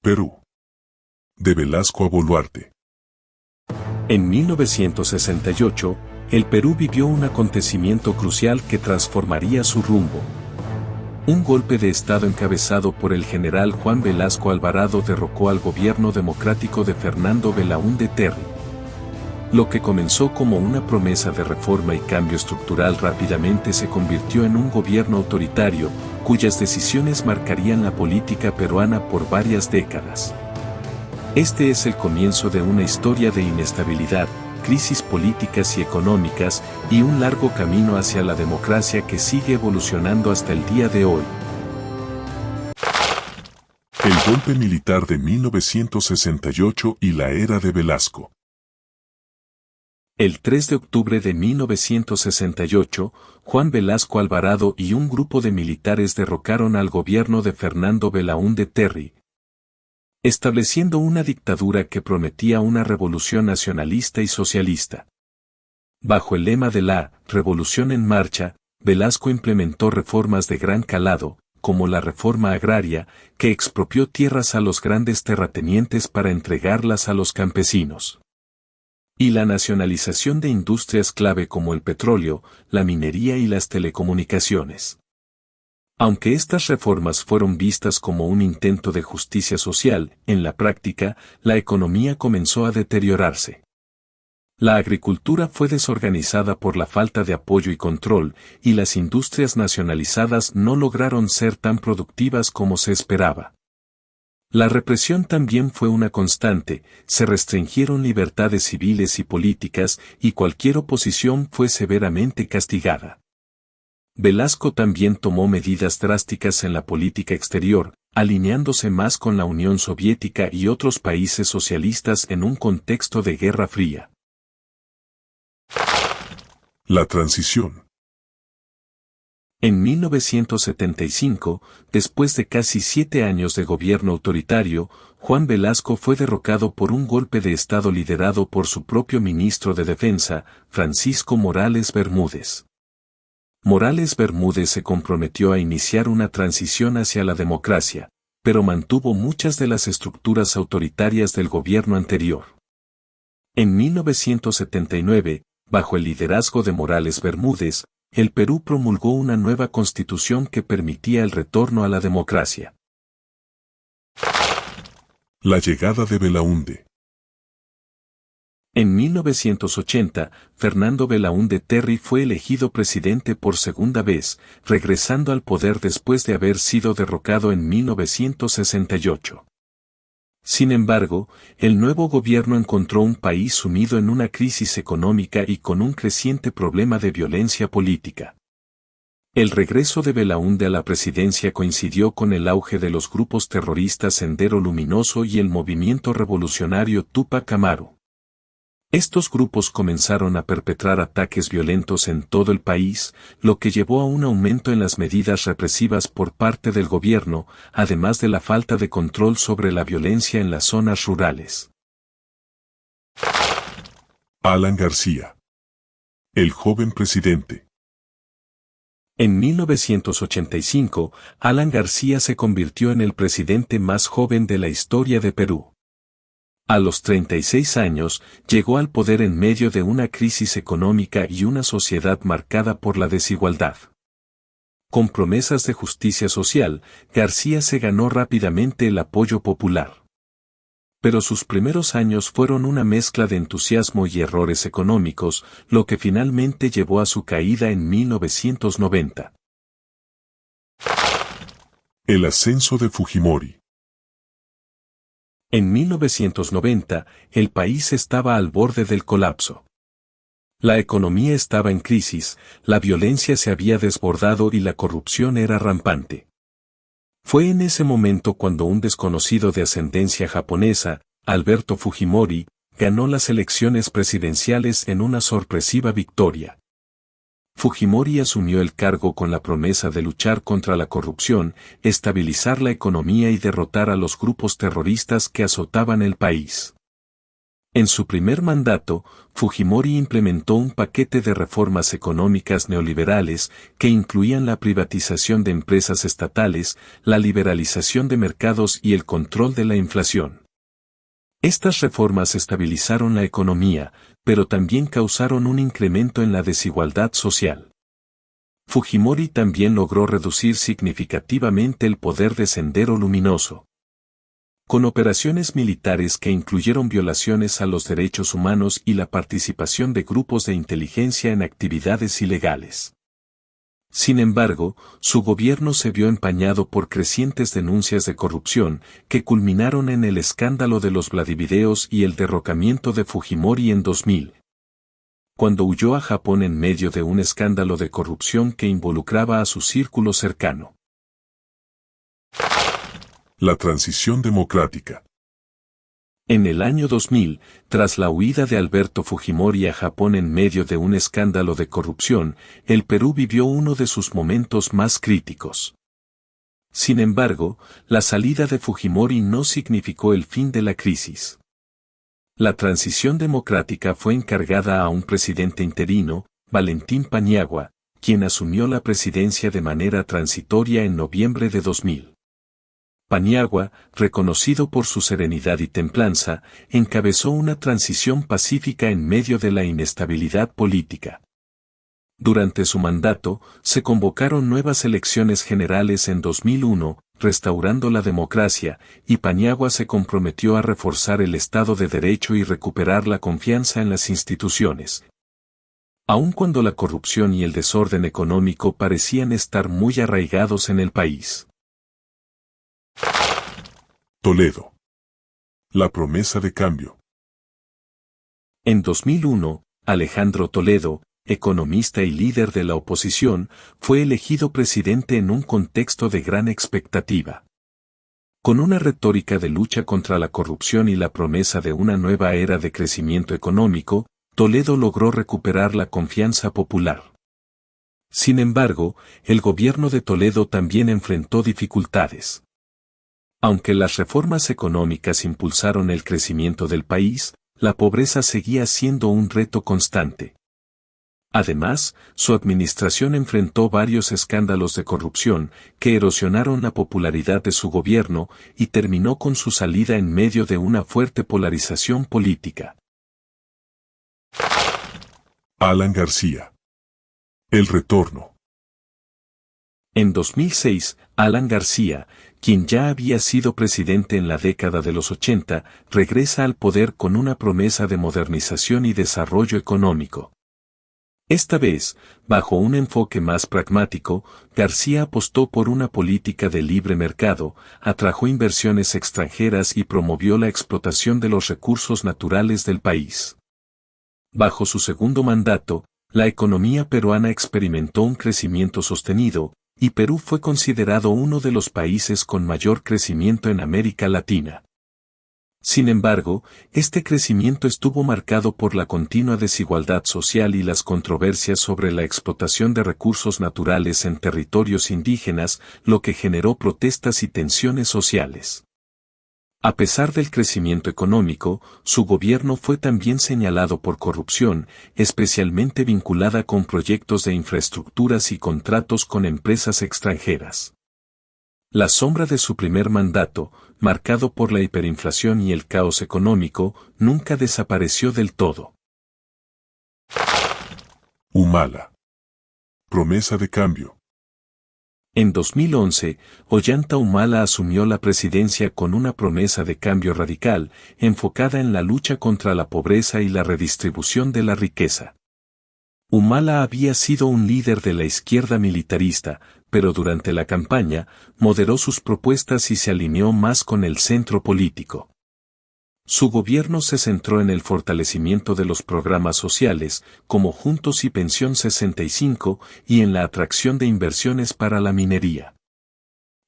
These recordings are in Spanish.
Perú. De Velasco a Boluarte. En 1968, el Perú vivió un acontecimiento crucial que transformaría su rumbo. Un golpe de Estado encabezado por el general Juan Velasco Alvarado derrocó al gobierno democrático de Fernando Belaúnde Terry. Lo que comenzó como una promesa de reforma y cambio estructural rápidamente se convirtió en un gobierno autoritario, cuyas decisiones marcarían la política peruana por varias décadas. Este es el comienzo de una historia de inestabilidad, crisis políticas y económicas, y un largo camino hacia la democracia que sigue evolucionando hasta el día de hoy. El golpe militar de 1968 y la era de Velasco. El 3 de octubre de 1968, Juan Velasco Alvarado y un grupo de militares derrocaron al gobierno de Fernando Belaúnde Terry, estableciendo una dictadura que prometía una revolución nacionalista y socialista. Bajo el lema de la Revolución en Marcha, Velasco implementó reformas de gran calado, como la reforma agraria, que expropió tierras a los grandes terratenientes para entregarlas a los campesinos, y la nacionalización de industrias clave como el petróleo, la minería y las telecomunicaciones. Aunque estas reformas fueron vistas como un intento de justicia social, en la práctica, la economía comenzó a deteriorarse. La agricultura fue desorganizada por la falta de apoyo y control, y las industrias nacionalizadas no lograron ser tan productivas como se esperaba. La represión también fue una constante, se restringieron libertades civiles y políticas, y cualquier oposición fue severamente castigada. Velasco también tomó medidas drásticas en la política exterior, alineándose más con la Unión Soviética y otros países socialistas en un contexto de Guerra Fría. La transición. En 1975, después de casi 7 años de gobierno autoritario, Juan Velasco fue derrocado por un golpe de Estado liderado por su propio ministro de Defensa, Francisco Morales Bermúdez. Morales Bermúdez se comprometió a iniciar una transición hacia la democracia, pero mantuvo muchas de las estructuras autoritarias del gobierno anterior. En 1979, bajo el liderazgo de Morales Bermúdez, el Perú promulgó una nueva constitución que permitía el retorno a la democracia. La llegada de Belaúnde. En 1980, Fernando Belaúnde Terry fue elegido presidente por segunda vez, regresando al poder después de haber sido derrocado en 1968. Sin embargo, el nuevo gobierno encontró un país sumido en una crisis económica y con un creciente problema de violencia política. El regreso de Belaúnde a la presidencia coincidió con el auge de los grupos terroristas Sendero Luminoso y el movimiento revolucionario Túpac Amaru. Estos grupos comenzaron a perpetrar ataques violentos en todo el país, lo que llevó a un aumento en las medidas represivas por parte del gobierno, además de la falta de control sobre la violencia en las zonas rurales. Alan García. El joven presidente. En 1985, Alan García se convirtió en el presidente más joven de la historia de Perú. A los 36 años, llegó al poder en medio de una crisis económica y una sociedad marcada por la desigualdad. Con promesas de justicia social, García se ganó rápidamente el apoyo popular. Pero sus primeros años fueron una mezcla de entusiasmo y errores económicos, lo que finalmente llevó a su caída en 1990. El ascenso de Fujimori. En 1990, el país estaba al borde del colapso. La economía estaba en crisis, la violencia se había desbordado y la corrupción era rampante. Fue en ese momento cuando un desconocido de ascendencia japonesa, Alberto Fujimori, ganó las elecciones presidenciales en una sorpresiva victoria. Fujimori asumió el cargo con la promesa de luchar contra la corrupción, estabilizar la economía y derrotar a los grupos terroristas que azotaban el país. En su primer mandato, Fujimori implementó un paquete de reformas económicas neoliberales que incluían la privatización de empresas estatales, la liberalización de mercados y el control de la inflación. Estas reformas estabilizaron la economía, pero también causaron un incremento en la desigualdad social. Fujimori también logró reducir significativamente el poder de Sendero Luminoso, con operaciones militares que incluyeron violaciones a los derechos humanos y la participación de grupos de inteligencia en actividades ilegales. Sin embargo, su gobierno se vio empañado por crecientes denuncias de corrupción que culminaron en el escándalo de los Vladivideos y el derrocamiento de Fujimori en 2000, cuando huyó a Japón en medio de un escándalo de corrupción que involucraba a su círculo cercano. La transición democrática. En el año 2000, tras la huida de Alberto Fujimori a Japón en medio de un escándalo de corrupción, el Perú vivió uno de sus momentos más críticos. Sin embargo, la salida de Fujimori no significó el fin de la crisis. La transición democrática fue encargada a un presidente interino, Valentín Paniagua, quien asumió la presidencia de manera transitoria en noviembre de 2000. Paniagua, reconocido por su serenidad y templanza, encabezó una transición pacífica en medio de la inestabilidad política. Durante su mandato, se convocaron nuevas elecciones generales en 2001, restaurando la democracia, y Paniagua se comprometió a reforzar el Estado de Derecho y recuperar la confianza en las instituciones. Aun cuando la corrupción y el desorden económico parecían estar muy arraigados en el país. Toledo. La promesa de cambio. En 2001, Alejandro Toledo, economista y líder de la oposición, fue elegido presidente en un contexto de gran expectativa. Con una retórica de lucha contra la corrupción y la promesa de una nueva era de crecimiento económico, Toledo logró recuperar la confianza popular. Sin embargo, el gobierno de Toledo también enfrentó dificultades. Aunque las reformas económicas impulsaron el crecimiento del país, la pobreza seguía siendo un reto constante. Además, su administración enfrentó varios escándalos de corrupción que erosionaron la popularidad de su gobierno y terminó con su salida en medio de una fuerte polarización política. Alan García. El retorno. En 2006, Alan García, quien ya había sido presidente en la década de los 80, regresa al poder con una promesa de modernización y desarrollo económico. Esta vez, bajo un enfoque más pragmático, García apostó por una política de libre mercado, atrajo inversiones extranjeras y promovió la explotación de los recursos naturales del país. Bajo su segundo mandato, la economía peruana experimentó un crecimiento sostenido, y Perú fue considerado uno de los países con mayor crecimiento en América Latina. Sin embargo, este crecimiento estuvo marcado por la continua desigualdad social y las controversias sobre la explotación de recursos naturales en territorios indígenas, lo que generó protestas y tensiones sociales. A pesar del crecimiento económico, su gobierno fue también señalado por corrupción, especialmente vinculada con proyectos de infraestructuras y contratos con empresas extranjeras. La sombra de su primer mandato, marcado por la hiperinflación y el caos económico, nunca desapareció del todo. Humala. Promesa de cambio. En 2011, Ollanta Humala asumió la presidencia con una promesa de cambio radical, enfocada en la lucha contra la pobreza y la redistribución de la riqueza. Humala había sido un líder de la izquierda militarista, pero durante la campaña, moderó sus propuestas y se alineó más con el centro político. Su gobierno se centró en el fortalecimiento de los programas sociales, como Juntos y Pensión 65, y en la atracción de inversiones para la minería.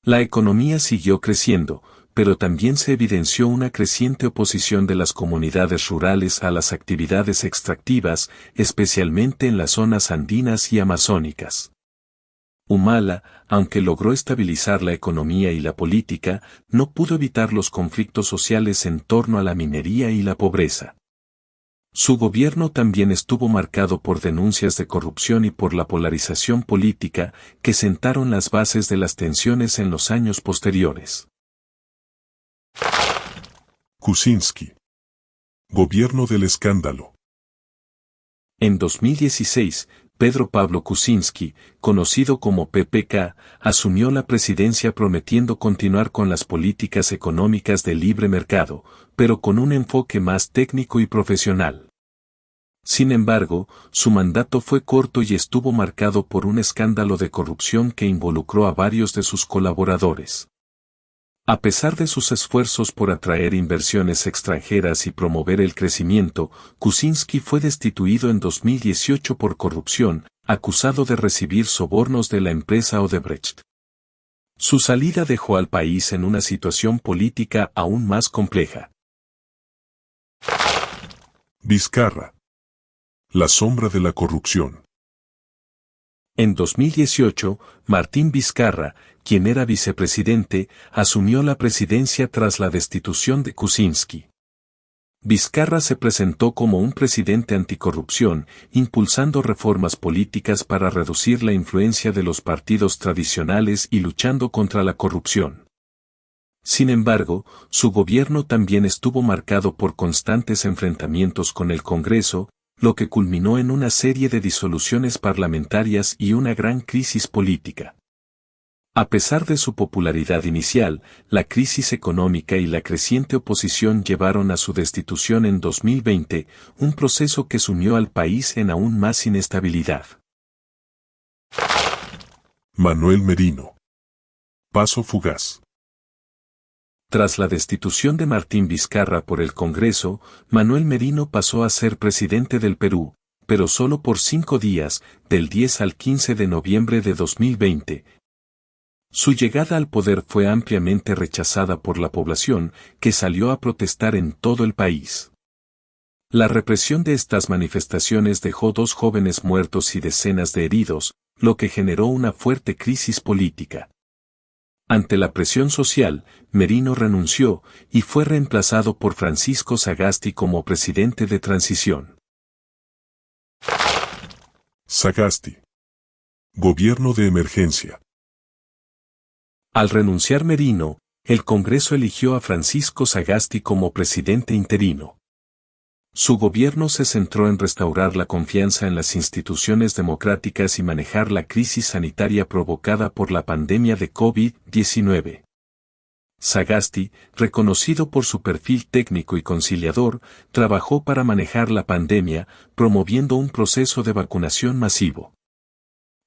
La economía siguió creciendo, pero también se evidenció una creciente oposición de las comunidades rurales a las actividades extractivas, especialmente en las zonas andinas y amazónicas. Humala, aunque logró estabilizar la economía y la política, no pudo evitar los conflictos sociales en torno a la minería y la pobreza. Su gobierno también estuvo marcado por denuncias de corrupción y por la polarización política que sentaron las bases de las tensiones en los años posteriores. Kuczynski. Gobierno del escándalo. En 2016, Pedro Pablo Kuczynski, conocido como PPK, asumió la presidencia prometiendo continuar con las políticas económicas de libre mercado, pero con un enfoque más técnico y profesional. Sin embargo, su mandato fue corto y estuvo marcado por un escándalo de corrupción que involucró a varios de sus colaboradores. A pesar de sus esfuerzos por atraer inversiones extranjeras y promover el crecimiento, Kuczynski fue destituido en 2018 por corrupción, acusado de recibir sobornos de la empresa Odebrecht. Su salida dejó al país en una situación política aún más compleja. Vizcarra. La sombra de la corrupción. En 2018, Martín Vizcarra, quien era vicepresidente, asumió la presidencia tras la destitución de Kuczynski. Vizcarra se presentó como un presidente anticorrupción, impulsando reformas políticas para reducir la influencia de los partidos tradicionales y luchando contra la corrupción. Sin embargo, su gobierno también estuvo marcado por constantes enfrentamientos con el Congreso, lo que culminó en una serie de disoluciones parlamentarias y una gran crisis política. A pesar de su popularidad inicial, la crisis económica y la creciente oposición llevaron a su destitución en 2020, un proceso que sumió al país en aún más inestabilidad. Manuel Merino. Paso fugaz. Tras la destitución de Martín Vizcarra por el Congreso, Manuel Merino pasó a ser presidente del Perú, pero solo por 5 días, del 10 al 15 de noviembre de 2020. Su llegada al poder fue ampliamente rechazada por la población, que salió a protestar en todo el país. La represión de estas manifestaciones dejó 2 jóvenes muertos y decenas de heridos, lo que generó una fuerte crisis política. Ante la presión social, Merino renunció y fue reemplazado por Francisco Sagasti como presidente de transición. Sagasti. Gobierno de emergencia. Al renunciar Merino, el Congreso eligió a Francisco Sagasti como presidente interino. Su gobierno se centró en restaurar la confianza en las instituciones democráticas y manejar la crisis sanitaria provocada por la pandemia de COVID-19. Sagasti, reconocido por su perfil técnico y conciliador, trabajó para manejar la pandemia, promoviendo un proceso de vacunación masivo.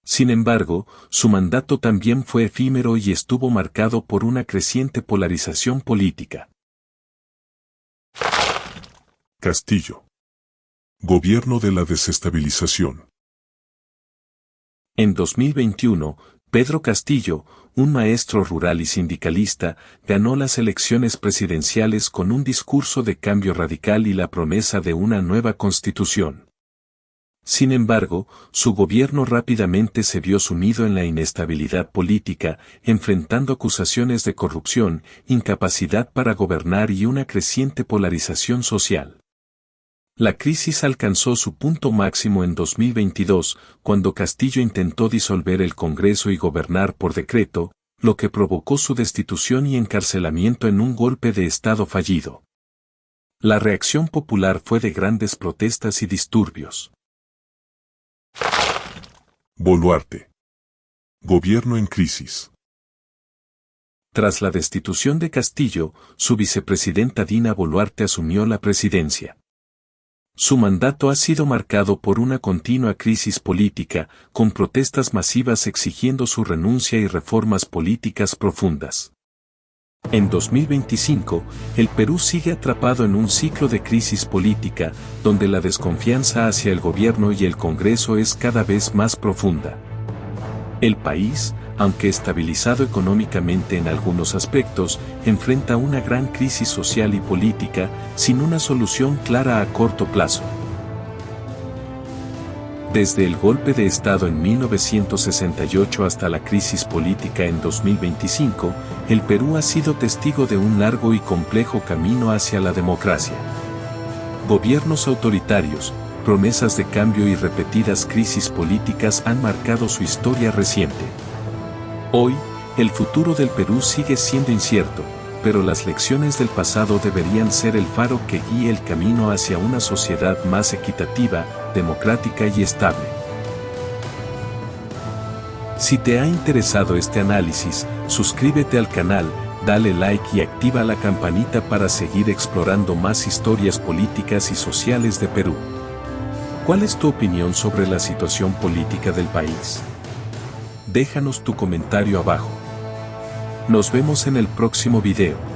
Sin embargo, su mandato también fue efímero y estuvo marcado por una creciente polarización política. Castillo. Gobierno de la desestabilización. En 2021, Pedro Castillo, un maestro rural y sindicalista, ganó las elecciones presidenciales con un discurso de cambio radical y la promesa de una nueva constitución. Sin embargo, su gobierno rápidamente se vio sumido en la inestabilidad política, enfrentando acusaciones de corrupción, incapacidad para gobernar y una creciente polarización social. La crisis alcanzó su punto máximo en 2022, cuando Castillo intentó disolver el Congreso y gobernar por decreto, lo que provocó su destitución y encarcelamiento en un golpe de Estado fallido. La reacción popular fue de grandes protestas y disturbios. Boluarte. Gobierno en crisis. Tras la destitución de Castillo, su vicepresidenta Dina Boluarte asumió la presidencia. Su mandato ha sido marcado por una continua crisis política, con protestas masivas exigiendo su renuncia y reformas políticas profundas. En 2025, el Perú sigue atrapado en un ciclo de crisis política, donde la desconfianza hacia el gobierno y el Congreso es cada vez más profunda. El país, aunque estabilizado económicamente en algunos aspectos, enfrenta una gran crisis social y política, sin una solución clara a corto plazo. Desde el golpe de Estado en 1968 hasta la crisis política en 2025, el Perú ha sido testigo de un largo y complejo camino hacia la democracia. Gobiernos autoritarios, promesas de cambio y repetidas crisis políticas han marcado su historia reciente. Hoy, el futuro del Perú sigue siendo incierto, pero las lecciones del pasado deberían ser el faro que guíe el camino hacia una sociedad más equitativa, democrática y estable. Si te ha interesado este análisis, suscríbete al canal, dale like y activa la campanita para seguir explorando más historias políticas y sociales de Perú. ¿Cuál es tu opinión sobre la situación política del país? Déjanos tu comentario abajo. Nos vemos en el próximo video.